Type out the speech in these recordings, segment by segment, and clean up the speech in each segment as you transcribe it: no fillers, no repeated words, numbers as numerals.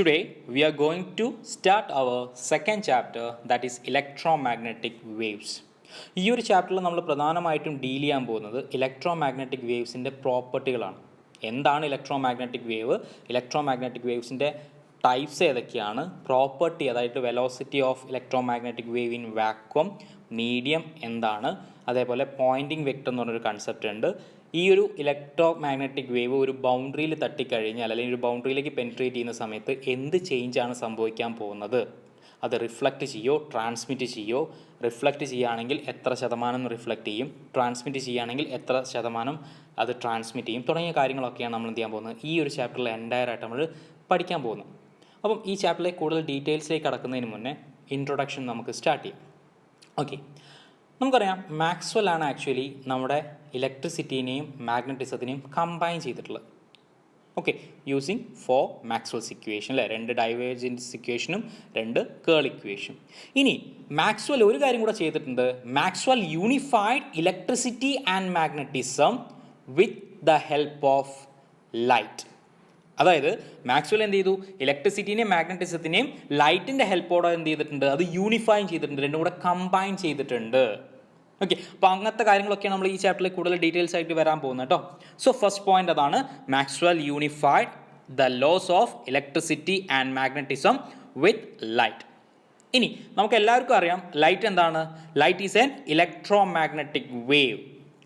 Today we are going to start our second chapter, that is electromagnetic waves. ഈ ഒരു ചാപ്റ്ററിൽ നമ്മൾ പ്രധാനമായിട്ടും ഡീൽ ചെയ്യാൻ പോകുന്നത് ഇലക്ട്രോമാഗ്നറ്റിക് വേവ്സിൻ്റെ പ്രോപ്പർട്ടികളാണ്. എന്താണ് ഇലക്ട്രോമാഗ്നറ്റിക് വേവ്, ഇലക്ട്രോമാഗ്നറ്റിക് വേവ്സിൻ്റെ ടൈപ്സ് ഏതൊക്കെയാണ്, പ്രോപ്പർട്ടി അതായത് velocity of electromagnetic wave in vacuum, medium എന്താണ്, അതേപോലെ പോയിൻറ്റിംഗ് വെക്ടർ എന്ന് പറഞ്ഞൊരു കൺസെപ്റ്റ് ഉണ്ട്. ഈ ഒരു ഇലക്ട്രോമാഗ്നറ്റിക് വേവ് ഒരു ബൗണ്ടറിയിൽ തട്ടിക്കഴിഞ്ഞാൽ അല്ലെങ്കിൽ ഒരു ബൗണ്ടറിയിലേക്ക് പെനിട്രേറ്റ് ചെയ്യുന്ന സമയത്ത് എന്ത് ചേഞ്ചാണ് സംഭവിക്കാൻ പോകുന്നത്, അത് റിഫ്ലക്റ്റ് ചെയ്യോ ട്രാൻസ്മിറ്റ് ചെയ്യോ, റിഫ്ലക്റ്റ് ചെയ്യുകയാണെങ്കിൽ എത്ര ശതമാനം റിഫ്ലക്റ്റ് ചെയ്യും, ട്രാൻസ്മിറ്റ് ചെയ്യുകയാണെങ്കിൽ എത്ര ശതമാനം അത് ട്രാൻസ്മിറ്റ് ചെയ്യും, തുടങ്ങിയ കാര്യങ്ങളൊക്കെയാണ് നമ്മൾ എന്ത് ചെയ്യാൻ പോകുന്നത് ഈ ഒരു ചാപ്റ്ററിൽ എൻ്റയറായിട്ട് നമ്മൾ പഠിക്കാൻ പോകുന്നത്. അപ്പം ഈ ചാപ്റ്ററിലെ കൂടുതൽ ഡീറ്റെയിൽസിലേക്ക് കടക്കുന്നതിന് മുന്നേ ഇൻട്രൊഡക്ഷൻ നമുക്ക് സ്റ്റാർട്ട് ചെയ്യാം. ഓക്കെ, നമുക്കറിയാം മാക്സ്വെൽ ആണ് ആക്ച്വലി നമ്മുടെ ഇലക്ട്രിസിറ്റീനെയും മാഗ്നറ്റിസത്തിനെയും കമ്പൈൻ ചെയ്തിട്ടുള്ളത്. Okay, using four Maxwell's equation അല്ലേ, 2 ഡൈവേർജൻസ് ഇക്വേഷനും 2 കേൾ ഇക്വേഷൻ. ഇനി മാക്സ്വെൽ ഒരു കാര്യം കൂടെ ചെയ്തിട്ടുണ്ട്, Maxwell unified electricity and magnetism with the help of light. അതായത് മാക്സ്വെൽ എന്ത് ചെയ്തു, ഇലക്ട്രിസിറ്റിനെയും മാഗ്നറ്റിസത്തിനെയും ലൈറ്റിൻ്റെ ഹെൽപ്പോടെ എന്ത് ചെയ്തിട്ടുണ്ട്, അത് യൂണിഫൈ ചെയ്തിട്ടുണ്ട്, രണ്ടും കൂടെ കമ്പൈൻ ചെയ്തിട്ടുണ്ട്. ഓക്കെ, അപ്പോൾ അങ്ങനത്തെ കാര്യങ്ങളൊക്കെയാണ് നമ്മൾ ഈ ചാപ്റ്ററിൽ കൂടുതൽ ഡീറ്റെയിൽസ് ആയിട്ട് വരാൻ പോകുന്നത് കേട്ടോ. സോ ഫസ്റ്റ് പോയിന്റ് അതാണ്, Maxwell unified the laws of electricity and magnetism with light. ഇനി നമുക്ക് എല്ലാവർക്കും അറിയാം ലൈറ്റ് എന്താണ്, light is an electromagnetic wave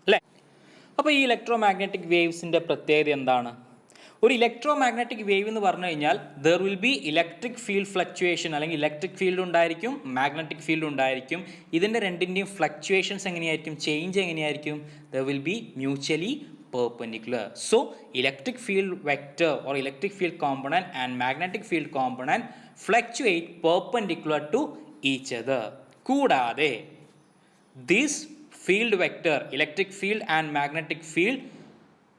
അല്ലേ. അപ്പോൾ ഈ ഇലക്ട്രോമാഗ്നറ്റിക് വേവ്സിൻ്റെ പ്രത്യേകത എന്താണ്? ഒരു ഇലക്ട്രോമാഗ്നറ്റിക് വേവ് എന്ന് പറഞ്ഞു കഴിഞ്ഞാൽ there will be electric field fluctuation, അല്ലെങ്കിൽ ഇലക്ട്രിക് ഫീൽഡ് ഉണ്ടായിരിക്കും, മാഗ്നറ്റിക് ഫീൽഡ് ഉണ്ടായിരിക്കും. ഇതിൻ്റെ രണ്ടിൻ്റെയും ഫ്ലക്ച്വേഷൻസ് എങ്ങനെയായിരിക്കും, ചേഞ്ച് എങ്ങനെയായിരിക്കും, there will be mutually perpendicular. So electric field vector or electric field component and magnetic field component fluctuate perpendicular to each other. കൂടാതെ this field vector, electric field and magnetic field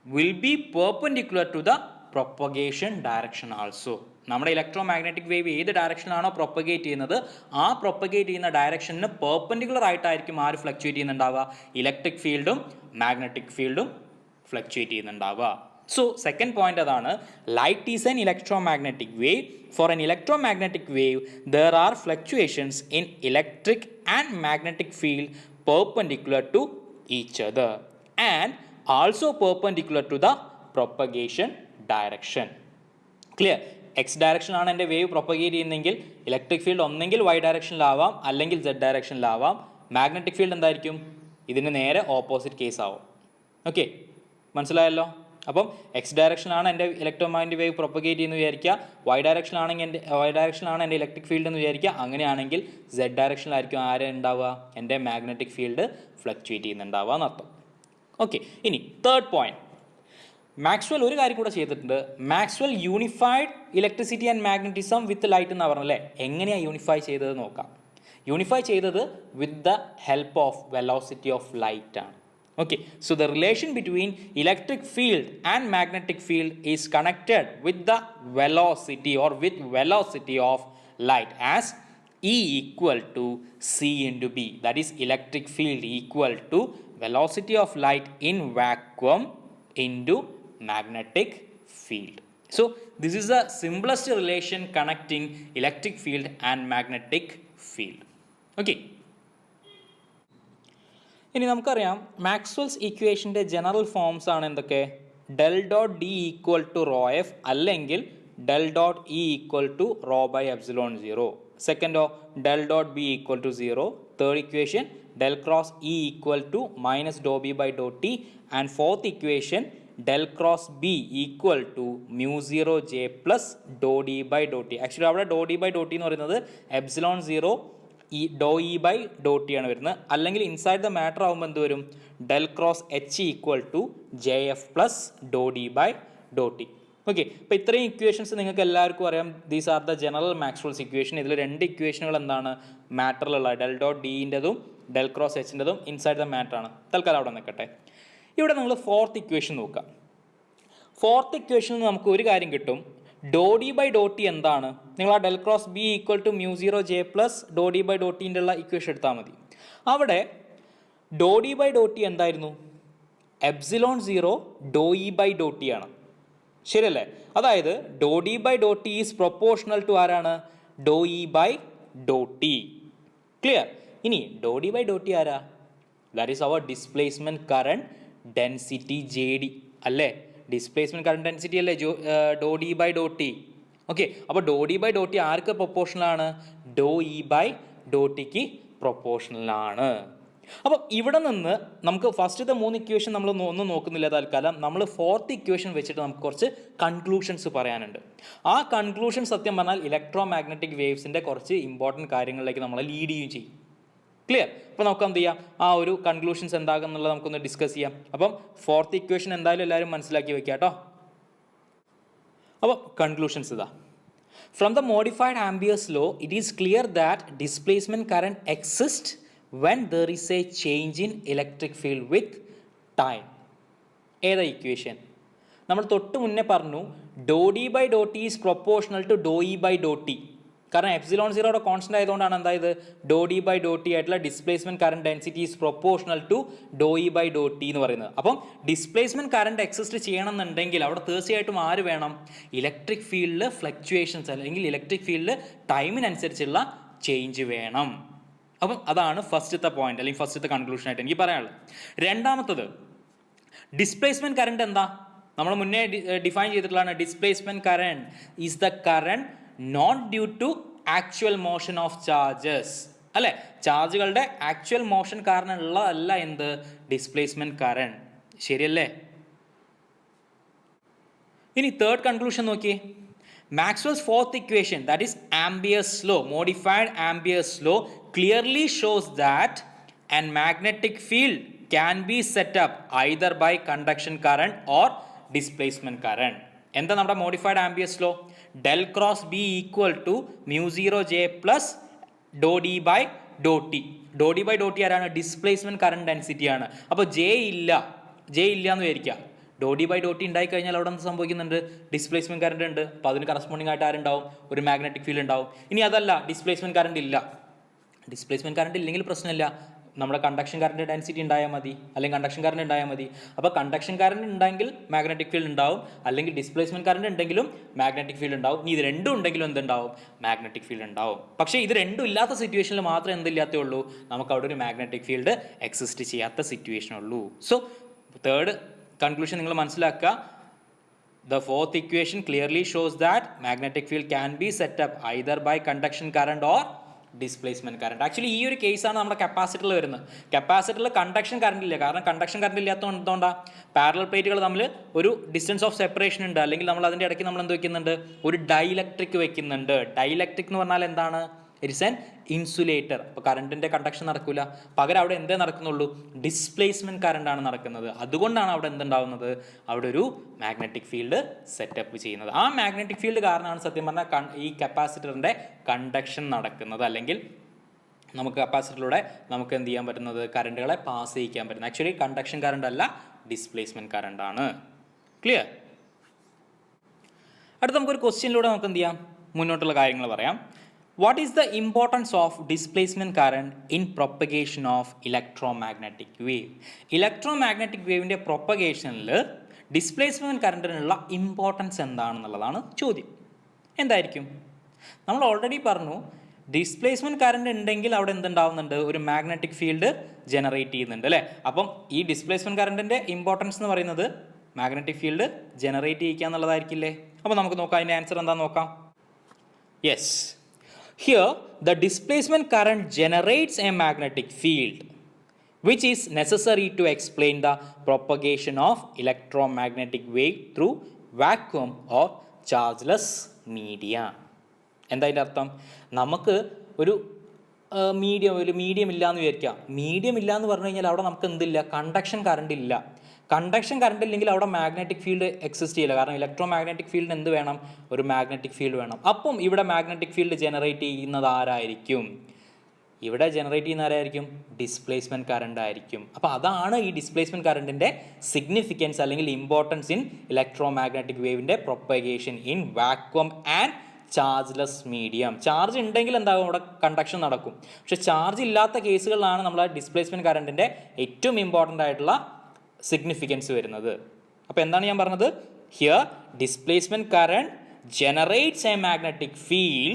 will be perpendicular to the propagation direction also. നമ്മുടെ electromagnetic wave ഏത് ഡയറക്ഷനിലാണോ propagate ചെയ്യുന്നത് ആ propagate ചെയ്യുന്ന ഡയറക്ഷനിന് perpendicular ആയിട്ടായിരിക്കും ആര് fluctuate ചെയ്യുന്നുണ്ടാവുക, electric ഫീൽഡും മാഗ്നറ്റിക് ഫീൽഡും ഫ്ലക്ച്വേറ്റ് ചെയ്യുന്നുണ്ടാവുക. സോ സെക്കൻഡ് പോയിന്റ് അതാണ്, light is an electromagnetic wave. For an electromagnetic wave there are fluctuations in electric and magnetic field perpendicular to each other and also perpendicular to the propagation direction. Clear? X ഡയറക്ഷനിലാണ് എൻ്റെ wave propagate ചെയ്യുന്നതെങ്കിൽ electric field ഒന്നെങ്കിൽ Y ഡയറക്ഷനിലാവാം അല്ലെങ്കിൽ Z ഡയറക്ഷനിലാവാം. Magnetic field എന്തായിരിക്കും, ഇതിന് നേരെ opposite case ആവും. ഓക്കെ, മനസ്സിലായല്ലോ. അപ്പം എക്സ് ഡയറക്ഷനിലാണ് എൻ്റെ ഇലക്ട്രോമാഗ്നറ്റിക് വേവ് പ്രൊപ്പഗേറ്റ് ചെയ്യുന്നത് വിചാരിക്കുക, Y ഡയറക്ഷനിലാണ് എൻ്റെ ഇലക്ട്രിക് ഫീൽഡ് എന്ന് വിചാരിക്കുക. അങ്ങനെയാണെങ്കിൽ Z ഡയറക്ഷനിലായിരിക്കും ആര് ഉണ്ടാവുക, എൻ്റെ മാഗ്നറ്റിക് ഫീൽഡ് ഫ്ലക്ച്വേറ്റ് ചെയ്യുന്നുണ്ടാവുക എന്നർത്ഥം. ഓക്കെ, ഇനി തേർഡ് പോയിന്റ്, മാക്സ്വെൽ ഒരു കാര്യം കൂടെ ചെയ്തിട്ടുണ്ട്, Maxwell unified electricity and magnetism with light എന്ന് പറഞ്ഞല്ലേ. എങ്ങനെയാണ് യൂണിഫൈ ചെയ്തത് നോക്കാം. യൂണിഫൈ ചെയ്തത് with the help of velocity of light ആണ്. Okay, so the relation between electric field and magnetic field is connected with the velocity or with velocity of light as E equal to C into B. That is electric field equal to velocity of light in vacuum into magnetic field. So this is the simplest relation connecting electric field and magnetic field. Okay. ഇനി നമുക്കറിയാം Maxwell's ഇക്വേഷൻ്റെ general forms ആണ് എന്തൊക്കെ, del dot D equal to rho F അല്ലെങ്കിൽ del dot E equal to rho by epsilon 0. സെക്കൻഡോ del dot B equal to 0. Third equation del cross E equal to minus Dr B by Dr T. And fourth equation del cross B equal to mu 0 J plus do D by Dr T. Actually അവിടെ do D by Dr T എന്ന് പറയുന്നത് epsilon 0 ഈ ഡോ E by Dr T ആണ് വരുന്നത്. അല്ലെങ്കിൽ inside the matter ആകുമ്പോൾ എന്ത് വരും, del cross H equal to J F plus do D by Dr T. Okay, അപ്പോൾ ഇത്രയും ഇക്വേഷൻസ് നിങ്ങൾക്ക് എല്ലാവർക്കും അറിയാം. These are the general Maxwell's equation. ഇതിൽ 2 ഇക്വേഷനുകൾ എന്താണ് മാറ്ററിലുള്ള, ഡെൽ ഡോട്ട് ഡിൻ്റെതും ഡെൽ ക്രോസ് എച്ചിൻ്റെതും ഇൻസൈഡ് ദ മാറ്റർ ആണ്. തൽക്കാലം അവിടെ നിൽക്കട്ടെ. ഇവിടെ നിങ്ങൾ ഫോർത്ത് ഇക്വേഷൻ നോക്കാം. ഫോർത്ത് ഇക്വേഷനിൽ നമുക്ക് ഒരു കാര്യം കിട്ടും, do D by Dr T എന്താണ്, നിങ്ങൾ ആ del cross B equal to mu 0 J plus do D by do ടീൻ്റെ ഉള്ള ഇക്വേഷൻ എടുത്താൽ മതി. അവിടെ do D by Dr T എന്തായിരുന്നു, epsilon 0 Dr E by Dr T ആണ്. ശരിയല്ലേ? അതായത് do D by Dr T is proportional to ആരാണ്? Do E by Dr T. Clear? ഇനി do D by Dr T ആരാ? That is our displacement current density J D അല്ലേ? Displacement current density അല്ലേ do D by Dr T. Okay, അപ്പോൾ do D by Dr T ആർക്ക് പ്രൊപ്പോർഷണലാണ്? Do E by do ടിക്ക് പ്രൊപ്പോർഷണലാണ്. അപ്പോൾ ഇവിടെ നിന്ന് നമുക്ക് ഫസ്റ്റത്തെ 3 ഇക്വേഷൻ നമ്മൾ ഒന്നും നോക്കുന്നില്ല തൽക്കാലം. നമ്മൾ 4th ഇക്വേഷൻ വെച്ചിട്ട് നമുക്ക് കുറച്ച് കൺക്ലൂഷൻസ് പറയാനുണ്ട്. ആ കൺക്ലൂഷൻ സത്യം പറഞ്ഞാൽ ഇലക്ട്രോ മാഗ്നറ്റിക് വേവ്സിൻ്റെ കുറച്ച് ഇമ്പോർട്ടൻറ്റ് കാര്യങ്ങളിലേക്ക് നമ്മളെ ലീഡ് ചെയ്യുകയും ചെയ്യും. ക്ലിയർ? അപ്പോൾ നമുക്ക് എന്ത് ചെയ്യാം, ആ ഒരു കൺക്ലൂഷൻസ് എന്താകുന്നുള്ളത് നമുക്കൊന്ന് ഡിസ്കസ് ചെയ്യാം. അപ്പം 4th ഇക്വേഷൻ എന്തായാലും എല്ലാവരും മനസ്സിലാക്കി വെക്കുക കേട്ടോ. അപ്പോൾ കൺക്ലൂഷൻസ് ഇതാ. From the modified Ampere's law, it is clear that displacement current exists when there is a change in electric field with time. ഏതാ ഇക്വേഷൻ? നമ്മൾ തൊട്ട് മുന്നേ പറഞ്ഞു do D by Dr T is proportional to do E by Dr T. കാരണം epsilon സീറോയുടെ constant ആയതുകൊണ്ടാണ് എന്തായത് do D by Dr T ആയിട്ടുള്ള displacement current density is proportional to do E by Dr T എന്ന് പറയുന്നത്. അപ്പം displacement current exist ചെയ്യണമെന്നുണ്ടെങ്കിൽ അവിടെ തീർച്ചയായിട്ടും ആര് വേണം? ഇലക്ട്രിക് ഫീൽഡിൽ ഫ്ലക്ച്വേഷൻസ് അല്ലെങ്കിൽ ഇലക്ട്രിക് ഫീൽഡിൽ ടൈമിനനുസരിച്ചുള്ള ചേഞ്ച് വേണം. അപ്പം അതാണ് ഫസ്റ്റത്തെ പോയിന്റ് അല്ലെങ്കിൽ ഫസ്റ്റത്തെ കൺക്ലൂഷൻ ആയിട്ട് എനിക്ക് പറയാനുള്ളത്. രണ്ടാമത്തത് ഡിസ്പ്ലേസ്മെന്റ് കറണ്ട് എന്താ? നമ്മൾ മുന്നേ ഡിഫൈൻ ചെയ്തിട്ടുള്ളതാണ്. Displacement current is the current not due to actual motion of charges അല്ലെ? ചാർജുകളുടെ ആക്ച്വൽ മോഷൻ കാരണമുള്ളതല്ല എന്ത്? Displacement current. ശരിയല്ലേ? ഇനി തേർഡ് കൺക്ലൂഷൻ നോക്കിയേ. Maxwell's 4th equation, that is Ampere's law, modified Ampere's law, clearly shows that a magnetic field can be set up either by conduction current or displacement current. എന്താ നമ്മുടെ modified Ampere's law? Del cross B equal to mu 0 J plus do D by Dr T. Do D by Dr T ആരാണ്? Displacement current density ആണ്. അപ്പോൾ J ഇല്ല എന്ന് വിചാരിക്കുക. Do D by Dr T ഉണ്ടായി കഴിഞ്ഞാൽ അവിടെ എന്ത് സംഭവിക്കുന്നുണ്ട്? ഡിസ്പ്ലേസ്മെന്റ് കറണ്ട് ഉണ്ട്. അപ്പോൾ അതിന് കറസ്പോണ്ടിങ് ആയിട്ട് ആരുണ്ടാവും? ഒരു മാഗ്നറ്റിക് ഫീൽഡ് ഉണ്ടാവും. ഇനി അതല്ല, ഡിസ്പ്ലേസ്മെന്റ് കറണ്ട് ഇല്ല. ഡിസ്പ്ലേസ്മെന്റ് കറണ്ട് ഇല്ലെങ്കിൽ പ്രശ്നമില്ല, നമ്മുടെ കണ്ടക്ഷൻ കറണ്ട് ഡെൻസിറ്റി ഉണ്ടായാൽ മതി, അല്ലെങ്കിൽ കണ്ടക്ഷൻ കറണ്ട് ഉണ്ടായാൽ മതി. അപ്പോൾ കണ്ടക്ഷൻ കറണ്ട് ഉണ്ടെങ്കിൽ മാഗ്നറ്റിക് ഫീൽഡ് ഉണ്ടാവും, അല്ലെങ്കിൽ ഡിസ്പ്ലേസ്മെന്റ് കറണ്ട് ഉണ്ടെങ്കിലും മാഗ്നറ്റിക് ഫീൽഡ് ഉണ്ടാവും. ഇനി ഇത് രണ്ടും ഉണ്ടെങ്കിലും എന്തുണ്ടാവും? മാഗ്നറ്റിക് ഫീൽഡ് ഉണ്ടാവും. പക്ഷേ ഇത് രണ്ടും ഇല്ലാത്ത സിറ്റുവേഷനിൽ മാത്രമേ എന്തില്ലാത്തേ ഉള്ളൂ? നമുക്ക് അവിടെ ഒരു മാഗ്നറ്റിക് ഫീൽഡ് എക്സിസ്റ്റ് ചെയ്യാത്ത സിറ്റുവേഷൻ ഉള്ളൂ. സോ തേർഡ് കൺക്ലൂഷൻ നിങ്ങൾ മനസ്സിലാക്കുക. The 4th equation clearly shows that magnetic field can be set up either by conduction current or displacement current. Actually ഈ ഒരു കേസാണ് നമ്മുടെ കപ്പാസിറ്ററിൽ വരുന്നത്. കപ്പാസിറ്ററിൽ കണ്ടക്ഷൻ കറണ്ട് ഇല്ല. കാരണം കണ്ടക്ഷൻ കറണ്ട് ഇല്ലാത്തതുകൊണ്ട് എന്തുകൊണ്ടാണ്? പാരലൽ പ്ലേറ്റുകൾ തമ്മിൽ ഒരു ഡിസ്റ്റൻസ് ഓഫ് സെപ്പറേഷൻ ഉണ്ട്. അല്ലെങ്കിൽ നമ്മൾ അതിൻ്റെ ഇടയ്ക്ക് നമ്മൾ എന്ത് വെക്കുന്നുണ്ട്? ഒരു ഡൈലക്ട്രിക് വെക്കുന്നുണ്ട്. ഡൈലക്ട്രിക് എന്ന് പറഞ്ഞാൽ എന്താണ്? It's an insulator. അപ്പോൾ കറണ്ടിൻ്റെ കണ്ടക്ഷൻ നടക്കില്ല. പകരം അവിടെ എന്തേ നടക്കുന്നുള്ളൂ? ഡിസ്പ്ലേസ്മെന്റ് കറണ്ട് ആണ് നടക്കുന്നത്. അതുകൊണ്ടാണ് അവിടെ എന്തുണ്ടാവുന്നത്? അവിടെ ഒരു മാഗ്നറ്റിക് ഫീൽഡ് സെറ്റപ്പ് ചെയ്യുന്നത്. ആ മാഗ്നറ്റിക് ഫീൽഡ് കാരണമാണ് സത്യം പറഞ്ഞാൽ ഈ കപ്പാസിറ്ററിൻ്റെ കണ്ടക്ഷൻ നടക്കുന്നത്. അല്ലെങ്കിൽ നമുക്ക് കപ്പാസിറ്ററിലൂടെ നമുക്ക് എന്ത് ചെയ്യാൻ പറ്റുന്നത്? കറണ്ടുകളെ പാസ് ചെയ്യിക്കാൻ പറ്റുന്നത്. ആക്ച്വലി കണ്ടക്ഷൻ കറണ്ട് അല്ല, ഡിസ്പ്ലേസ്മെന്റ് കറണ്ട് ആണ്. ക്ലിയർ? അടുത്ത നമുക്കൊരു ക്വസ്റ്റ്യനിലൂടെ നമുക്ക് എന്ത് ചെയ്യാം? മുന്നോട്ടുള്ള കാര്യങ്ങൾ പറയാം. What is the importance of displacement current in propagation of electromagnetic wave? Electromagnetic waveന്റെ പ്രൊപ്പഗേഷനിൽ ഡിസ്പ്ലേസ്മെന്റ് കറണ്ടിനുള്ള ഇമ്പോർട്ടൻസ് എന്താണെന്നുള്ളതാണ് ചോദ്യം. എന്തായിരിക്കും? നമ്മൾ ഓൾറെഡി പറഞ്ഞു ഡിസ്പ്ലേസ്മെന്റ് കറണ്ട് ഉണ്ടെങ്കിൽ അവിടെ എന്തുണ്ടാവുന്നുണ്ട്? ഒരു മാഗ്നറ്റിക് ഫീൽഡ് ജനറേറ്റ് ചെയ്യുന്നുണ്ട് അല്ലേ? അപ്പം ഈ ഡിസ്പ്ലേസ്മെന്റ് കറണ്ടിന്റെ ഇമ്പോർട്ടൻസ് എന്ന് പറയുന്നത് മാഗ്നറ്റിക് ഫീൽഡ് ജനറേറ്റ് ചെയ്യിക്കുക എന്നുള്ളതായിരിക്കില്ലേ? അപ്പോൾ നമുക്ക് നോക്കാം അതിൻ്റെ ആൻസർ എന്താണെന്ന് നോക്കാം. Yes, here the displacement current generates a magnetic field which is necessary to explain the propagation of electromagnetic wave through vacuum or chargeless media. എന്താ അതിൻ്റെ അർത്ഥം? നമുക്ക് ഒരു മീഡിയം ഇല്ല എന്ന് വിചാരിക്കാം. മീഡിയം ഇല്ല എന്ന് പറഞ്ഞു കഴിഞ്ഞാൽ അവിടെ നമുക്ക് എന്തില്ല? കണ്ടക്ഷൻ കറണ്ട് ഇല്ല. കണ്ടക്ഷൻ കറണ്ട് ഇല്ലെങ്കിൽ അവിടെ മാഗ്നറ്റിക് ഫീൽഡ് എക്സിസ്റ്റ് ചെയ്യില്ല. കാരണം ഇലക്ട്രോ മാഗ്നറ്റിക് ഫീൽഡിന് എന്ത് വേണം? ഒരു മാഗ്നറ്റിക് ഫീൽഡ് വേണം. അപ്പം ഇവിടെ മാഗ്നറ്റിക് ഫീൽഡ് ജനറേറ്റ് ചെയ്യുന്നത് ആരായിരിക്കും? ഇവിടെ ജനറേറ്റ് ചെയ്യുന്ന ആരായിരിക്കും? ഡിസ്പ്ലേസ്മെന്റ് കറണ്ട് ആയിരിക്കും. അപ്പോൾ അതാണ് ഈ ഡിസ്പ്ലേസ്മെന്റ് കറണ്ടിൻ്റെ സിഗ്നിഫിക്കൻസ് അല്ലെങ്കിൽ ഇമ്പോർട്ടൻസ് ഇൻ ഇലക്ട്രോ മാഗ്നറ്റിക് വേവിൻ്റെ propagation in vacuum and chargeless medium. Charge ഉണ്ടെങ്കിൽ എന്താകും? അവിടെ കണ്ടക്ഷൻ നടക്കും. പക്ഷെ ചാർജ് ഇല്ലാത്ത കേസുകളിലാണ് നമ്മൾ ഡിസ്പ്ലേസ്മെന്റ് കറണ്ടിൻ്റെ ഏറ്റവും ഇമ്പോർട്ടൻ്റ് ആയിട്ടുള്ള സിഗ്നിഫിക്കൻസ് വരുന്നത്. അപ്പോൾ എന്താണ് ഞാൻ പറഞ്ഞത്? Here displacement current generates a magnetic field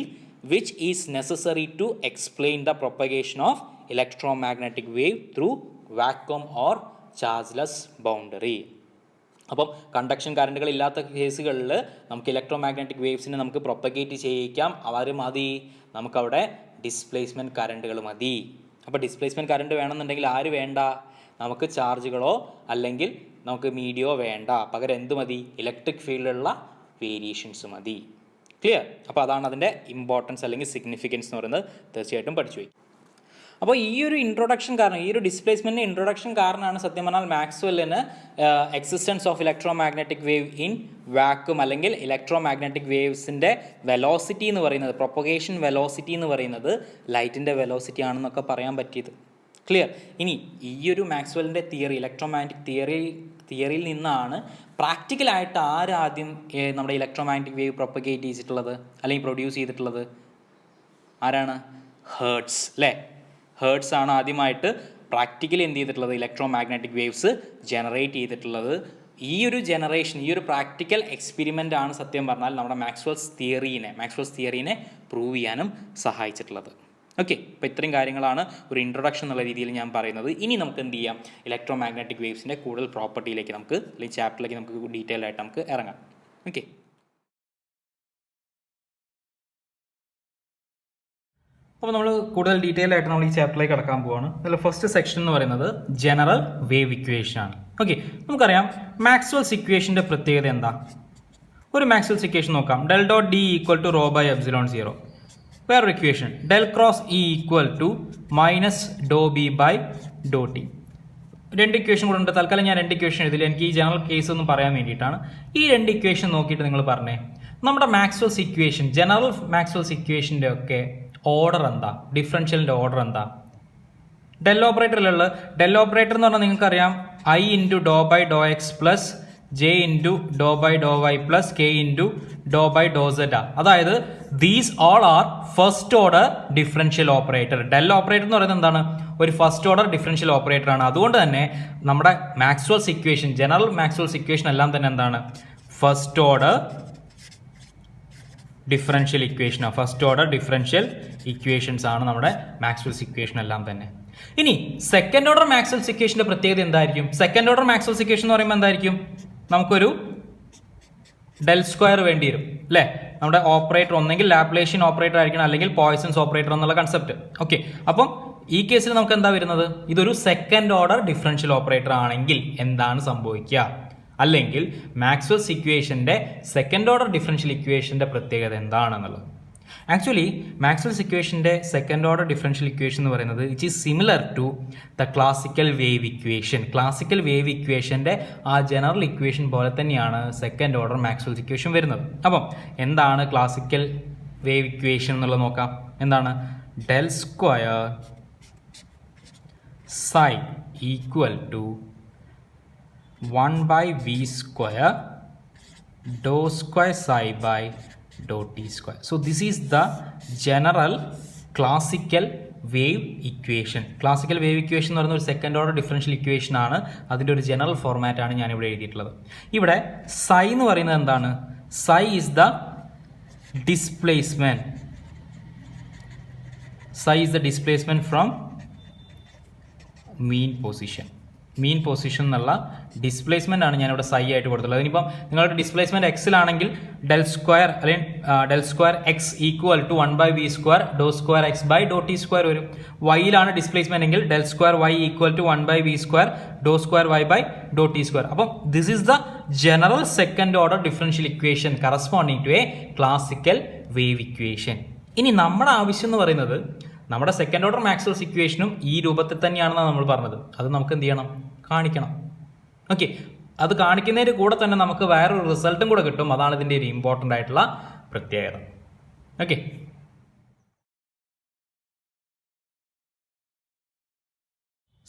which is necessary to explain the propagation of electromagnetic wave through vacuum or chargeless boundary. അപ്പം കണ്ടക്ഷൻ കറണ്ടുകൾ ഇല്ലാത്ത കേസുകളിൽ നമുക്ക് ഇലക്ട്രോ മാഗ്നറ്റിക് വേവ്സിനെ നമുക്ക് പ്രൊപ്പഗേറ്റ് ചെയ്യിക്കാം. അവർ മതി, നമുക്കവിടെ ഡിസ്പ്ലേസ്മെൻറ്റ് കറണ്ടുകൾ മതി. അപ്പോൾ ഡിസ്പ്ലേസ്മെൻറ്റ് കറണ്ട് വേണമെന്നുണ്ടെങ്കിൽ ആര് വേണ്ട? നമുക്ക് ചാർജുകളോ അല്ലെങ്കിൽ നമുക്ക് മീഡിയോ വേണ്ട. പകരം എന്ത് മതി? ഇലക്ട്രിക് ഫീൽഡിലുള്ള വേരിയേഷൻസ് മതി. ക്ലിയർ? അപ്പോൾ അതാണ് അതിൻ്റെ ഇമ്പോർട്ടൻസ് അല്ലെങ്കിൽ സിഗ്നിഫിക്കൻസ് എന്ന് പറയുന്നത്. തീർച്ചയായിട്ടും പഠിച്ചു പോയി. അപ്പോൾ ഈ ഒരു ഇൻട്രൊഡക്ഷൻ കാരണം, ഈ ഒരു ഡിസ്പ്ലേസ്മെൻറ്റിൻ്റെ ഇൻട്രൊഡക്ഷൻ കാരണമാണ് സത്യം പറഞ്ഞാൽ മാക്സ്വെല്ലിന് existence of electromagnetic wave in vacuum അല്ലെങ്കിൽ ഇലക്ട്രോ മാഗ്നറ്റിക് വേവ്സിൻ്റെ വെലോസിറ്റി എന്ന് പറയുന്നത്, പ്രൊപ്പഗേഷൻ വെലോസിറ്റി എന്ന് പറയുന്നത് ലൈറ്റിൻ്റെ വെലോസിറ്റി ആണെന്നൊക്കെ പറയാൻ പറ്റിയത്. ക്ലിയർ? ഇനി ഈ ഒരു മാക്സ്വെല്ലിൻ്റെ തിയറി, ഇലക്ട്രോ മാഗ്നറ്റിക് തിയറിയിൽ നിന്നാണ് പ്രാക്ടിക്കലായിട്ട് ആദ്യം നമ്മുടെ ഇലക്ട്രോ മാഗ്നറ്റിക് വേവ് പ്രൊപ്പഗേറ്റ് ചെയ്തിട്ടുള്ളത് അല്ലെങ്കിൽ പ്രൊഡ്യൂസ് ചെയ്തിട്ടുള്ളത്? ആരാണ്? ഹേർട്സ് അല്ലേ? ഹേർട്സ് ആണ് ആദ്യമായിട്ട് പ്രാക്ടിക്കലി എന്ത് ചെയ്തിട്ടുള്ളത്? ഇലക്ട്രോ മാഗ്നറ്റിക് വേവ്സ് ജനറേറ്റ് ചെയ്തിട്ടുള്ളത്. ഈ ഒരു ജനറേഷൻ, ഈ ഒരു പ്രാക്ടിക്കൽ എക്സ്പെരിമെൻ്റ് ആണ് സത്യം പറഞ്ഞാൽ നമ്മുടെ മാക്സ്വെൽസ് തിയറീനെ പ്രൂവ് ചെയ്യാനും സഹായിച്ചിട്ടുള്ളത്. ഓക്കെ, അപ്പോൾ ഇത്രയും കാര്യങ്ങളാണ് ഒരു ഇൻട്രൊഡക്ഷൻ എന്നുള്ള രീതിയിൽ ഞാൻ പറയുന്നത്. ഇനി നമുക്ക് എന്ത് ചെയ്യാം? ഇലക്ട്രോ മാഗ്നറ്റിക് വേവ്സിൻ്റെ കൂടുതൽ പ്രോപ്പർട്ടിയിലേക്ക് നമുക്ക്, അല്ലെങ്കിൽ ചാപ്റ്ററിലേക്ക് നമുക്ക് ഡീറ്റെയിൽ ആയിട്ട് നമുക്ക് ഇറങ്ങാം. ഓക്കെ, അപ്പോൾ നമ്മൾ കൂടുതൽ ഡീറ്റെയിൽ ആയിട്ട് നമ്മൾ ഈ ചാപ്റ്ററിലേക്ക് കടക്കാൻ പോവാണ്. അതിൽ ഫസ്റ്റ് സെക്ഷൻ എന്ന് പറയുന്നത് ജനറൽ വേവ് ഇക്വേഷൻ ആണ്. ഓക്കെ, നമുക്കറിയാം മാക്സ്വെൽസ് ഇക്വേഷൻ്റെ പ്രത്യേകത എന്താ? ഒരു മാക്സ്വെൽസ് ഇക്വേഷൻ നോക്കാം. Del dot D equal to rho by epsilon 0. വേറൊരു equation del cross E equal to minus Dr B by Dr T. രണ്ട് ഇക്വേഷൻ കൂടെ ഉണ്ട്. തൽക്കാലം ഞാൻ രണ്ട് ഇക്വേഷൻ എഴുതില്ല, എനിക്ക് ഈ ജനറൽ കേസ് ഒന്ന് പറയാൻ വേണ്ടിയിട്ടാണ്. ഈ രണ്ട് ഇക്വേഷൻ നോക്കിയിട്ട് നിങ്ങൾ പറഞ്ഞേ, നമ്മുടെ മാക്സ്വെൽസ് ഇക്വേഷൻ, ജനറൽ മാക്സ്വെൽസ് ഇക്വേഷൻ്റെ ഒക്കെ ഓർഡർ എന്താ? ഡിഫറൻഷ്യലിൻ്റെ ഓർഡർ എന്താ? ഡെൽ ഓപ്പറേറ്ററിലുള്ള ഡെൽ ഓപ്പറേറ്റർ എന്ന് പറഞ്ഞാൽ നിങ്ങൾക്കറിയാം I into do by do X plus J into do by do Y plus K into do by do Z. അതായത് these all are first order differential operator. Del operator എന്ന് പറയുന്നത് എന്താണ്? ഒരു first order differential operator ആണ്. അതുകൊണ്ട് തന്നെ നമ്മുടെ Maxwell's equation, general Maxwell's equation എല്ലാം തന്നെ എന്താണ്? First order differential equation, first order differential equations ആണ് നമ്മുടെ മാക്സ്വെൽസ് ഇക്വേഷൻ എല്ലാം തന്നെ. ഇനി സെക്കൻഡ് ഓർഡർ മാക്സ്വെൽസ് ഇക്വേഷന്റെ പ്രത്യേകത എന്തായിരിക്കും? സെക്കൻഡ് ഓർഡർ മാക്സ്വെൽസ് ഇക്വേഷൻ എന്ന് പറയുമ്പോൾ എന്തായിരിക്കും? നമുക്കൊരു ഡെൽ സ്ക്വയർ വേണ്ടി വരും അല്ലേ? നമ്മുടെ ഓപ്പറേറ്റർ ഒന്നെങ്കിൽ ലാപ്ലേഷ്യൻ ഓപ്പറേറ്റർ ആയിരിക്കണം അല്ലെങ്കിൽ പോയ്സൺസ് ഓപ്പറേറ്റർ എന്നുള്ള കൺസെപ്റ്റ്. ഓക്കെ, അപ്പം ഈ കേസിൽ നമുക്ക് എന്താ വരുന്നത്? ഇതൊരു സെക്കൻഡ് ഓർഡർ ഡിഫറൻഷ്യൽ ഓപ്പറേറ്റർ ആണെങ്കിൽ എന്താണ് സംഭവിക്കുക? അല്ലെങ്കിൽ മാക്സ്വെൽസ് ഇക്വേഷൻ്റെ സെക്കൻഡ് ഓർഡർ ഡിഫറൻഷ്യൽ ഇക്വേഷൻ്റെ പ്രത്യേകത എന്താണെന്നുള്ളത്. ആക്ച്വലി മാക്സ്വെൽസ് ഇക്വേഷൻ്റെ സെക്കൻഡ് ഓർഡർ ഡിഫറൻഷ്യൽ ഇക്വേഷൻ എന്ന് പറയുന്നത് it is similar to the classical wave equation. Classical wave ഇക്വേഷൻ്റെ ആ ജനറൽ ഇക്വേഷൻ പോലെ തന്നെയാണ് സെക്കൻഡ് ഓർഡർ മാക്സ്വെൽസ് ഇക്വേഷൻ വരുന്നത്. അപ്പം എന്താണ് ക്ലാസിക്കൽ വേവ് ഇക്വേഷൻ എന്നുള്ളത് നോക്കാം. എന്താണ്? Del square psi equal to 1 by v square dou square psi by dou t square. So this is the general classical wave equation. Classical wave equation എന്ന് പറയുന്ന ഒരു second order differential equation ആണ്. അതിൻ്റെ ഒരു general format ആണ് ഞാനിവിടെ എഴുതിയിട്ടുള്ളത്. ഇവിടെ psi എന്ന് പറയുന്നത് എന്താണ്? psi is the displacement. Psi is the displacement from mean position എന്നുള്ള ഡിസ്പ്ലേസ്മെൻ്റ് ആണ് ഞാനിവിടെ സൈ ആയിട്ട് കൊടുത്തുള്ളത്. അതിനിപ്പം നിങ്ങളുടെ ഡിസ്പ്ലേസ്മെൻറ്റ് എക്സിലാണെങ്കിൽ ഡെൽ സ്ക്വയർ അല്ലെങ്കിൽ del square X equal to 1 by v square Dr square X by Dr T square വരും. വൈയിലാണ് ഡിസ്പ്ലേസ്മെൻ്റ് എങ്കിൽ del square Y equal to 1 by v square Dr square Y by Dr T square. അപ്പം this is the general second order differential equation corresponding to a classical wave equation. ഇനി നമ്മുടെ ആവശ്യം എന്ന് പറയുന്നത് നമ്മുടെ സെക്കൻഡ് ഓർഡർ മാക്സ്വെൽസ് ഇക്വേഷനും ഈ രൂപത്തിൽ തന്നെയാണെന്നാണ് നമ്മൾ പറഞ്ഞത്. അത് നമുക്ക് എന്ത് ചെയ്യണം? കാണിക്കണം. ഓക്കെ, അത് കാണിക്കുന്നതിന് കൂടെ തന്നെ നമുക്ക് വേറൊരു റിസൾട്ടും കൂടെ കിട്ടും. അതാണ് ഇതിൻ്റെ ഒരു ഇമ്പോർട്ടൻ്റ് ആയിട്ടുള്ള പ്രത്യേകത. ഓക്കെ,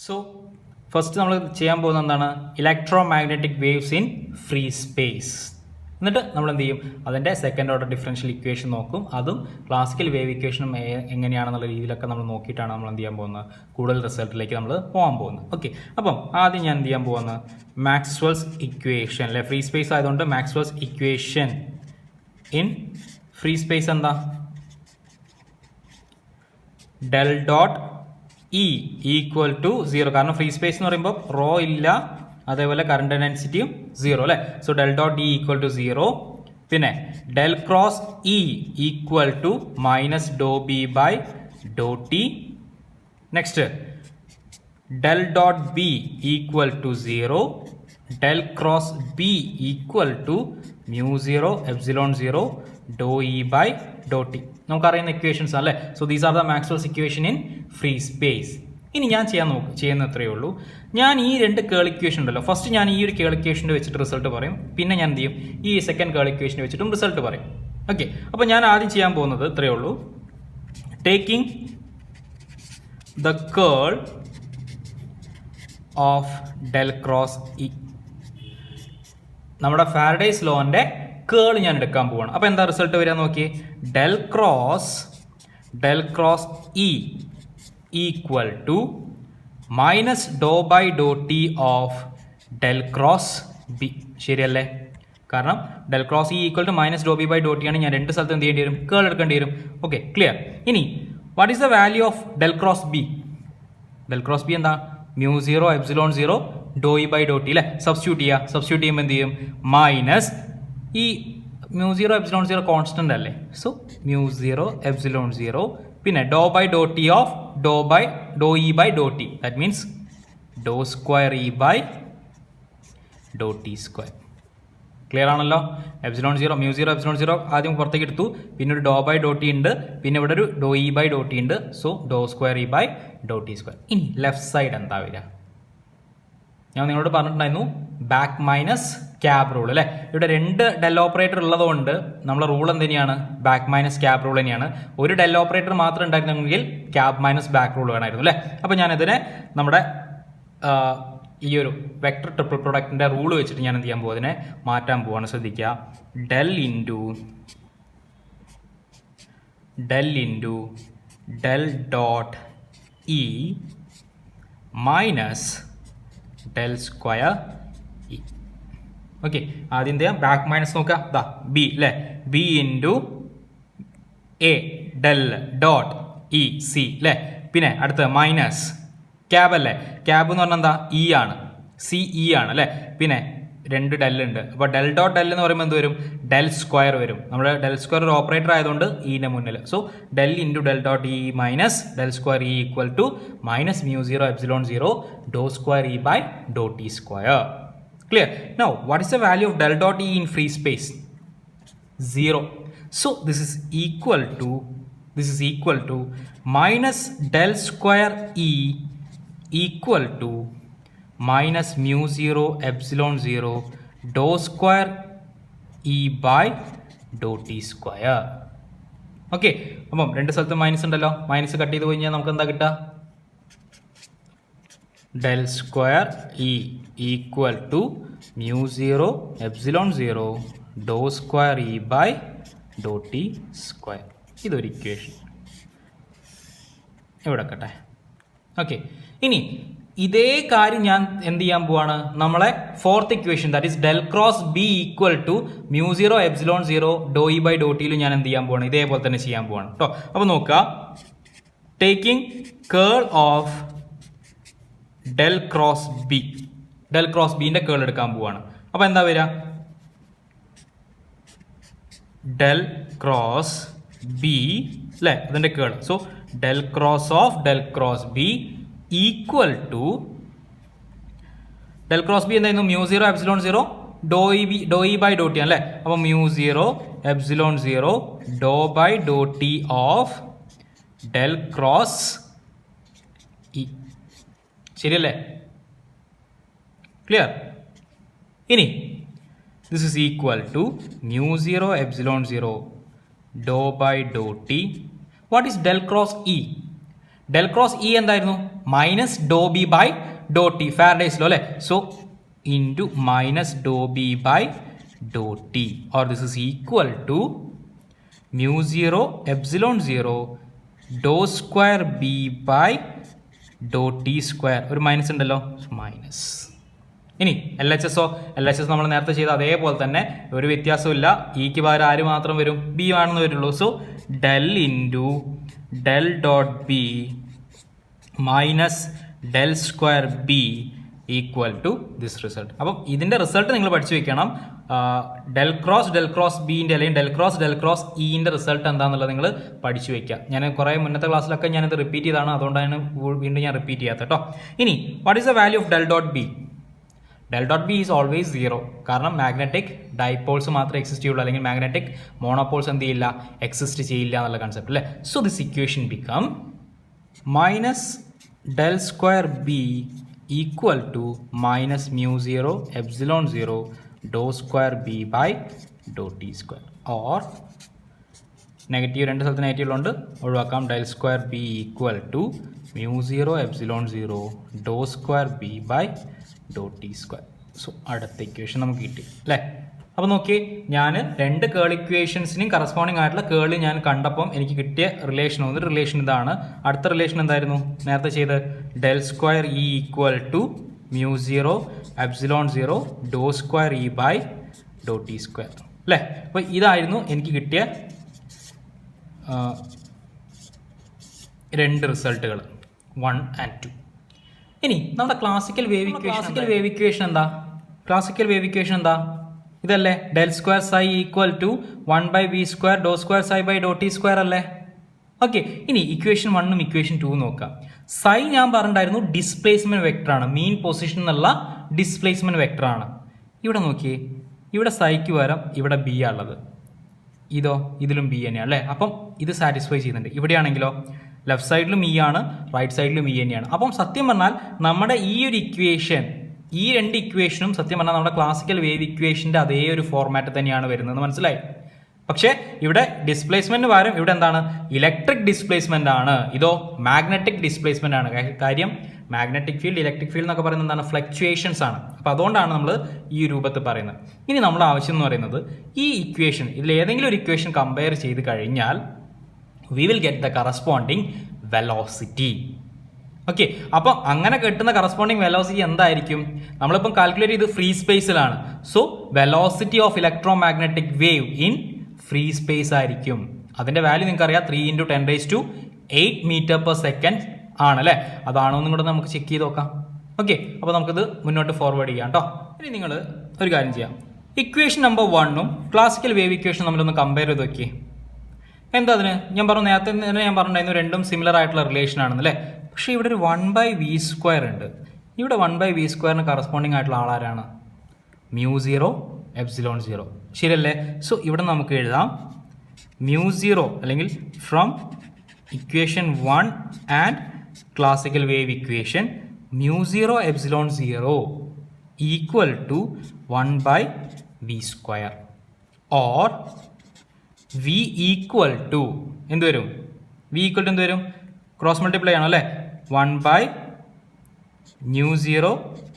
സോ ഫസ്റ്റ് നമ്മൾ ചെയ്യാൻ പോകുന്നത് എന്താണ്? Electro magnetic waves in free space. എന്നിട്ട് നമ്മൾ എന്ത് ചെയ്യും, അതിൻ്റെ സെക്കൻഡ് ഓർഡർ ഡിഫറൻഷ്യൽ ഇക്വേഷൻ നോക്കും. അതും ക്ലാസിക്കൽ വേവ് ഇക്വേഷനും എങ്ങനെയാണെന്നുള്ള രീതിയിലൊക്കെ നമ്മൾ നോക്കിയിട്ടാണ് നമ്മൾ എന്ത് ചെയ്യാൻ പോകുന്നത്, കൂടുതൽ റിസൾട്ടിലേക്ക് നമ്മൾ പോകാൻ പോകുന്നത്. ഓക്കെ, അപ്പം ആദ്യം ഞാൻ എന്ത് ചെയ്യാൻ പോകുന്നത്, മാക്സ്വെൽസ് ഇക്വേഷൻ അല്ലെ, ഫ്രീ സ്പേസ് ആയതുകൊണ്ട് Maxwell's equation in free space എന്താ, del dot E equal to 0. കാരണം ഫ്രീ സ്പേസ് എന്ന് പറയുമ്പോൾ റോ ഇല്ല, അതേപോലെ കറണ്ട് ഡെൻസിറ്റിയും 0 അല്ലേ. So del dot E equal to 0. പിന്നെ del cross E equal to minus Dr B by Dr T. Next del dot B equal to 0. Del cross B equal to mu 0 epsilon 0 Dr E by Dr T. നമുക്കറിയുന്ന equations അല്ലേ. So these are the Maxwell's equation in free space. ഇനി ഞാൻ ചെയ്യുന്ന അത്രയേ ഉള്ളൂ. ഞാൻ ഈ രണ്ട് കേൾ ഇക്വേഷൻ ഉണ്ടല്ലോ, ഫസ്റ്റ് ഞാൻ ഈ ഒരു കേൾ ഇക്വേഷൻ്റെ വെച്ചിട്ട് റിസൾട്ട് പറയും, പിന്നെ ഞാൻ എന്ത് ചെയ്യും, ഈ സെക്കൻഡ് കേൾ ഇക്വേഷൻ വെച്ചിട്ടും റിസൾട്ട് പറയും. ഓക്കെ, അപ്പോൾ ഞാൻ ആദ്യം ചെയ്യാൻ പോകുന്നത് ഇത്രയേ ഉള്ളൂ. Taking the curl of del cross E, നമ്മുടെ ഫാരഡേസ് ലോന്റെ കേൾ ഞാൻ എടുക്കാൻ പോവാണ്. അപ്പോൾ എന്താ റിസൾട്ട് വരിക നോക്കിയേ, del cross E equal to minus do by Dr T of del cross B. ശരിയല്ലേ? കാരണം del cross E equal to minus Dr B by Dr T ആണ്. ഞാൻ രണ്ട് സ്ഥലത്ത് എന്ത് ചെയ്യേണ്ടി വരും, കേൾ എടുക്കേണ്ടി വരും. Okay, clear. ഇനി what is the value of del cross B? Del cross B എന്താ, mu 0 epsilon 0 Dr E by Dr T അല്ലേ. സബ്സ്റ്റിറ്റ്യൂട്ട് ചെയ്യുമ്പോൾ എന്ത് ചെയ്യും, മൈനസ് ഈ മ്യൂ 0 എപ്സിലോൺ 0 കോൺസ്റ്റന്റ് അല്ലേ. സോ മ്യൂ 0 എപ്സിലോൺ 0 പിന്നെ doe by Dr T of doe E by Dr T, that means doe square E by Dr T square. Clear ആണല്ലോ? Epsilon 0 mu 0 epsilon 0 ആദ്യം പുറത്തേക്ക് എടുത്തു, പിന്നെ ഒരു ഡോ ബൈ ഡോ ടി ഉണ്ട്, പിന്നെ ഇവിടെ ഒരു do E by Dr T ഉണ്ട്. So do square E by Dr T square. ഇനി ലെഫ്റ്റ് സൈഡ് എന്താ വരിക, ഞാൻ നിങ്ങളോട് പറഞ്ഞിട്ടുണ്ടായിരുന്നു ബാക്ക് മൈനസ് ക്യാബ് റൂൾ അല്ലേ. ഇവിടെ രണ്ട് ഡെൽ ഓപ്പറേറ്റർ ഉള്ളതുകൊണ്ട് നമ്മളെ റൂൾ എന്തിനാണ്, ബാക്ക് മൈനസ് ക്യാബ് റൂൾ തന്നെയാണ്. ഒരു ഡെൽ ഓപ്പറേറ്റർ മാത്രം ഉണ്ടായിരുന്നെങ്കിൽ ക്യാബ് മൈനസ് ബാക്ക് റൂൾ വേണമായിരുന്നു അല്ലേ. അപ്പോൾ ഞാനിതിനെ നമ്മുടെ ഈ ഒരു വെക്ടർ ട്രിപ്പിൾ പ്രൊഡക്റ്റിൻ്റെ റൂൾ വെച്ചിട്ട് ഞാൻ എന്ത് ചെയ്യാൻ പോകും, അതിനെ മാറ്റാൻ പോവാണ്. ശ്രദ്ധിക്കുക, del into del dot E minus del square E. Okay, ആദ്യം എന്ത് ചെയ്യാം, ബാക്ക് മൈനസ് നോക്കുക, ദാ ബി അല്ലേ, B into A del dot E C അല്ലേ. പിന്നെ അടുത്ത മൈനസ് ക്യാബ് അല്ലേ, ക്യാബ് എന്ന് പറഞ്ഞാൽ എന്താ, ഇ ആണ്, സി ഇ ആണ് അല്ലേ. പിന്നെ രണ്ട് ഡെൽ ഉണ്ട്, അപ്പോൾ ഡെൽ ഡോട്ട് ഡെൽ എന്ന് പറയുമ്പോൾ എന്ത് വരും, ഡെൽ സ്ക്വയർ വരും. നമ്മുടെ ഡെൽ സ്ക്വയർ ഒരു ഓപ്പറേറ്റർ ആയതുകൊണ്ട് ഇന്റെ മുന്നിൽ. So del into del dot E minus del square E equal to minus mu 0 epsilon 0 Dr square E by Dr T square. Clear? Now, what is the value of del dot E in free space? 0. So, this is equal to minus del square E equal to minus mu 0 epsilon 0 dou square E by dou T square. Okay, അപ്പം രണ്ട് സ്ഥലത്ത് minus ഉണ്ടല്ലോ, minus cut ചെയ്ത് കഴിഞ്ഞാൽ നമുക്ക് എന്താ കിട്ടുക, del square E equal to mu 0 epsilon 0 Dr square E by Dr T square. ഇതൊരു ഇക്വേഷൻ ഇവിടെ കട്ടെ. ഓക്കെ, ഇനി ഇതേ കാര്യം ഞാൻ എന്ത് ചെയ്യാൻ പോവാണ്, നമ്മളെ fourth equation that is del cross B equal to mu 0 epsilon 0 Dr E by doe ടിയിൽ ഞാൻ എന്ത് ചെയ്യാൻ പോവാണ്, ഇതേപോലെ തന്നെ ചെയ്യാൻ പോവാണ് കേട്ടോ. അപ്പോൾ നോക്കുക, taking curl of del cross B, del cross ബിന്റെ കേൾ എടുക്കാൻ പോവാണ്. അപ്പോൾ എന്താ വരിക, ഡെൽ ക്രോസ് ബി അല്ലേ, അതിന്റെ curl. So del cross of del cross B equal to del cross B എന്തായിരുന്നു, mu 0 epsilon 0 Dr E by Dr T അല്ലേ. അപ്പോൾ mu 0 epsilon 0 doe by Dr T of del cross E. ശരിയല്ലേ? Clear? ഇനി this is equal to mu 0 epsilon 0 doe by Dr T. What is del cross E? Del cross E എന്തായിരുന്നു, minus Dr B by Dr T, Faraday's law അല്ലേ. So into minus Dr B by dot t, or this is equal to mu 0 epsilon 0 dou square b by dot t square. ഒരു minus ഉണ്ടല്ലോ, minus. ഇനി L H S നമ്മൾ നേരത്തെ ചെയ്ത അതേപോലെ തന്നെ, ഒരു വ്യത്യാസമില്ല. ഇക്ക് പകരം ആര് മാത്രം വരും? ബി ആണെന്ന് വരുള്ളൂ. So del into del dot B minus del square B equal to this result. അപ്പം ഇതിൻ്റെ റിസൾട്ട് നിങ്ങൾ പഠിച്ചു വെക്കണം. ഡെൽ ക്രോസ് ബിൻ്റെ അല്ലെങ്കിൽ ഡെൽ ക്രോസ് ഇൻ്റെ റിസൾട്ട് എന്താണെന്നുള്ളത് നിങ്ങൾ പഠിച്ചു വെക്കുക. ഞാൻ കുറേ മുന്നത്തെ ക്ലാസ്സിലൊക്കെ ഞാനിത് റിപ്പീറ്റ് ചെയ്താണ്, അതുകൊണ്ടാണ് വീണ്ടും ഞാൻ റിപ്പീറ്റ് ചെയ്യാത്തത് കേട്ടോ. ഇനി what is the value of del dot B? Del dot B is always 0, കാരണം മാഗ്നറ്റിക് ഡൈപോൾസ് മാത്രമേ എക്സിസ്റ്റ് ചെയ്യുള്ളൂ, അല്ലെങ്കിൽ മാഗ്നറ്റിക് മോണോപോൾസ് എന്ത് ചെയ്യില്ല, എക്സിസ്റ്റ് ചെയ്യില്ല എന്നുള്ള കൺസെപ്റ്റ് അല്ലേ. So this equation become minus del square B equal to minus mu 0 epsilon 0 Dr square B by Dr T square. Or negative, രണ്ട് സ്ഥലത്ത് നെഗറ്റീവ് ഉള്ളതുകൊണ്ട് ഒഴിവാക്കാം. Del square B equal to mu 0 epsilon 0 Dr square B by Dr T square. So അടുത്ത equation നമുക്ക് കിട്ടി അല്ലേ. അപ്പോൾ നോക്കി, ഞാൻ രണ്ട് കേൾ ഇക്വേഷൻസിനും കറസ്പോണ്ടിങ് ആയിട്ടുള്ള കേള് ഞാൻ കണ്ടപ്പം എനിക്ക് കിട്ടിയ റിലേഷൻ ഇതാണ്. അടുത്ത റിലേഷൻ എന്തായിരുന്നു നേരത്തെ ചെയ്ത്? Del square E equal to mu 0 epsilon 0 Dr square E by Dr T square അല്ലേ. അപ്പോൾ ഇതായിരുന്നു എനിക്ക് കിട്ടിയ രണ്ട് റിസൾട്ടുകൾ, 1 and 2. ഇനി നമ്മുടെ ക്ലാസിക്കൽ വേവ് ഇക്വേഷൻ എന്താ? ഇതല്ലേ, del square psi equal to 1 by V square Dr square psi by Dr T square അല്ലേ. ഓക്കെ, ഇനി ഇക്വേഷൻ 1ഉം ഇക്വേഷൻ 2 നോക്കാം. സൈ ഞാൻ പറഞ്ഞിട്ടുണ്ടായിരുന്നു ഡിസ്പ്ലേസ്മെന്റ് വെക്ടറാണ്, മീൻ പൊസിഷൻ എന്നുള്ള ഡിസ്പ്ലേസ്മെന്റ് വെക്ടറാണ്. ഇവിടെ നോക്കിയേ, ഇവിടെ സൈക്ക് പകരം ഇവിടെ ബി ആണുള്ളത്, ഇതിലും ബി തന്നെയാണ് അല്ലേ. അപ്പം ഇത് സാറ്റിസ്ഫൈ ചെയ്യുന്നുണ്ട്. ഇവിടെയാണെങ്കിലോ ലെഫ്റ്റ് സൈഡിലും ഇ ആണ്, റൈറ്റ് സൈഡിലും ഇ തന്നെയാണ്. അപ്പം സത്യം പറഞ്ഞാൽ നമ്മുടെ ഈ ഒരു ഇക്വേഷൻ, ഈ രണ്ട് ഇക്വേഷനും സത്യം പറഞ്ഞാൽ നമ്മുടെ ക്ലാസിക്കൽ വേവ് ഇക്വേഷൻ്റെ അതേ ഒരു ഫോർമാറ്റ് തന്നെയാണ് വരുന്നത്, മനസ്സിലായി. പക്ഷേ ഇവിടെ ഡിസ്പ്ലേസ്മെന്റ് പകരം ഇവിടെ എന്താണ്, ഇലക്ട്രിക് ഡിസ്പ്ലേസ്മെന്റ് ആണ്, ഇതോ മാഗ്നറ്റിക് ഡിസ്പ്ലേസ്മെന്റ് ആണ്. കാര്യം മാഗ്നറ്റിക് ഫീൽഡ്, ഇലക്ട്രിക് ഫീൽഡ് എന്നൊക്കെ പറയുന്നത് എന്താണ്, ഫ്ലക്ച്വേഷൻസ് ആണ്. അപ്പോൾ അതുകൊണ്ടാണ് നമ്മൾ ഈ രൂപത്തിൽ പറയുന്നത്. ഇനി നമ്മുടെ ആവശ്യം എന്ന് പറയുന്നത് ഈ ഇക്വേഷൻ, ഇതിൽ ഏതെങ്കിലും ഒരു ഇക്വേഷൻ കമ്പയർ ചെയ്ത് കഴിഞ്ഞാൽ we will get the corresponding velocity. Okay, അപ്പോൾ അങ്ങനെ കിട്ടുന്ന കറസ്പോണ്ടിങ് വെലോസിറ്റി എന്തായിരിക്കും? നമ്മളിപ്പം കാൽക്കുലേറ്റ് ചെയ്ത് ഫ്രീ സ്പേസിലാണ്. So velocity of electromagnetic wave in free space ആയിരിക്കും. അതിൻ്റെ വാല്യൂ നിങ്ങൾക്ക് അറിയാം, 3 × 10⁸ മീറ്റർ/സെക്കൻഡ് ആണല്ലേ. അതാണോ എന്നും കൂടെ നമുക്ക് ചെക്ക് ചെയ്ത് നോക്കാം. ഓക്കെ, അപ്പോൾ നമുക്കിത് മുന്നോട്ട് ഫോർവേഡ് ചെയ്യാം കേട്ടോ. ഇനി നിങ്ങൾ ഒരു കാര്യം ചെയ്യാം, ഇക്വേഷൻ നമ്പർ 1ഉം ക്ലാസിക്കൽ വേവ് ഇക്വേഷൻ നമ്മളൊന്ന് കമ്പയർ ചെയ്ത് നോക്കിയേ. എന്താ അതിന്? ഞാൻ പറഞ്ഞു നേരത്തെ തന്നെ ഞാൻ പറഞ്ഞിരുന്നു രണ്ടും സിമിലർ ആയിട്ടുള്ള റിലേഷൻ ആണെന്നല്ലേ. പക്ഷേ ഇവിടെ ഒരു 1 ബൈ വി സ്ക്വയർ ഉണ്ട്. ഇവിടെ 1 ബൈ വി സ്ക്വയറിന് കറസ്പോണ്ടിങ് ആയിട്ടുള്ള ആളാരാണ്? മ്യൂ 0 എപ്സിലോൺ 0 ശരിയല്ലേ. സോ ഇവിടെ നമുക്ക് എഴുതാം മ്യൂ 0 അല്ലെങ്കിൽ from equation 1 and classical wave equation mu 0 epsilon 0 equal to 1 by V square. Or V equal to എന്ത് വരും? വി ഈക്വൽ ടു എന്ത് വരും? ക്രോസ് മൾട്ടിപ്ലൈ ആണോ അല്ലേ. 1 ബൈ ന്യൂ 0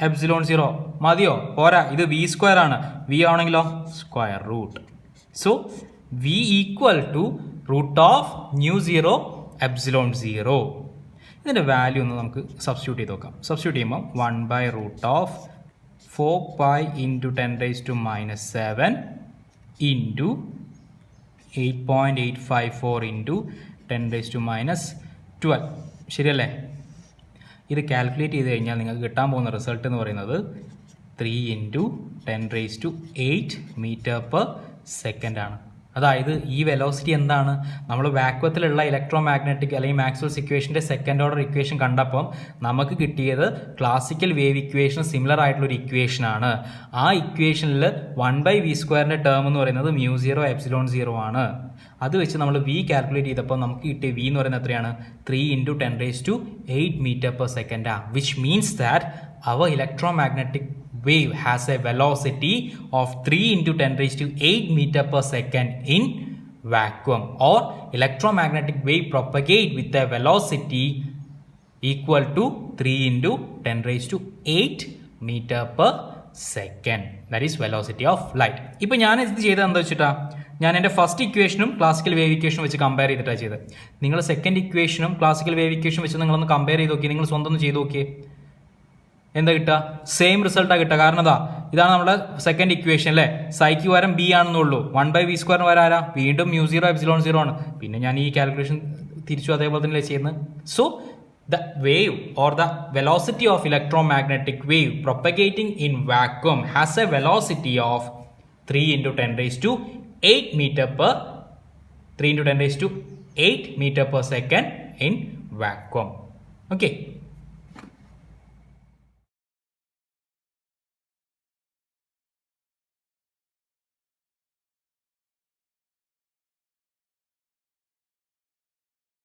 എപ്സിലോൺ 0 മതിയോ? പോരാ, ഇത് വി സ്ക്വയർ ആണ്. വി ആണെങ്കിലോ square root. So V equal to root of mu 0 epsilon 0. ഇതിൻ്റെ വാല്യൂ ഒന്ന് നമുക്ക് സബ്സ്റ്റിറ്റ്യൂട്ട് ചെയ്ത് നോക്കാം. സബ്സ്റ്റിറ്റ്യൂട്ട് ചെയ്യുമ്പോൾ 1 by root of 4 pi into 10⁻⁻7 into 8.854 into 10⁻12 ശരിയല്ലേ. ഇത് കാൽക്കുലേറ്റ് ചെയ്ത് കഴിഞ്ഞാൽ നിങ്ങൾക്ക് കിട്ടാൻ പോകുന്ന റിസൾട്ട് എന്ന് പറയുന്നത് 3 × 10⁸8 മീറ്റർ/സെക്കൻഡ് ആണ്. അതായത് ഈ വെലോസിറ്റി എന്താണ്? നമ്മൾ വാക്വത്തിലുള്ള ഇലക്ട്രോ മാഗ്നറ്റിക് അല്ലെങ്കിൽ മാക്സ്വെൽസ് ഇക്വേഷൻ്റെ സെക്കൻഡ് ഓർഡർ ഇക്വേഷൻ കണ്ടപ്പം നമുക്ക് കിട്ടിയത് ക്ലാസിക്കൽ വേവ് ഇക്വേഷൻ സിമിലർ ആയിട്ടുള്ളൊരു ഇക്വേഷനാണ്. ആ ഇക്വേഷനിൽ 1 ബൈ വി സ്ക്വയറിൻ്റെ ടേം എന്ന് പറയുന്നത് മ്യൂ 0 എപ്സിലോൺ 0 ആണ്. അത് വെച്ച് നമ്മൾ വി കാൽക്കുലേറ്റ് ചെയ്തപ്പോൾ നമുക്ക് കിട്ടിയ വി എന്ന് പറയുന്നത് എത്രയാണ്? 3 × 10⁸8 metre per second. Which means that our electromagnetic wave has a velocity of 3 × 10⁸8 meter/second in vacuum, or electromagnetic wave propagate with a velocity equal to 3 × 10⁸8 meter/second. Second. That is velocity of light. ഇപ്പോൾ ഞാൻ ഇത് ചെയ്തത് എന്താ വെച്ചിട്ടാ, ഞാൻ എൻ്റെ first ഇക്വേഷനും classical wave ഇക്വേഷനും വെച്ച് കമ്പയർ ചെയ്തിട്ടാണ് ചെയ്തത്. നിങ്ങൾ സെക്കൻഡ് ഇക്വേഷനും ക്ലാസിക്കൽ വേവ് ഇക്വേഷനും വെച്ച് നിങ്ങളൊന്ന് കമ്പയർ ചെയ്ത് നോക്കി, നിങ്ങൾ സ്വന്തം ഒന്ന് ചെയ്ത് നോക്കിയേ, എന്താ കിട്ടുക? സെയിം റിസൾട്ടാണ് കിട്ടുക. കാരണം ഇതാണ് നമ്മുടെ സെക്കൻഡ് ഇക്വേഷൻ അല്ലേ. സൈക്ക് പകരം ബി ആണെന്നുള്ളൂ. 1/v² വരെ ആരാ? വീണ്ടും μ0ε0 ആണ്. പിന്നെ ഞാൻ ഈ കാൽക്കുലേഷൻ തിരിച്ചു അതേപോലെ തന്നെ ചെയ്യുന്നത്. So the wave or the velocity of electromagnetic wave propagating in vacuum has a velocity of 3 × 10⁸ meter per 3 × 10⁸ meter per second in vacuum. Okay.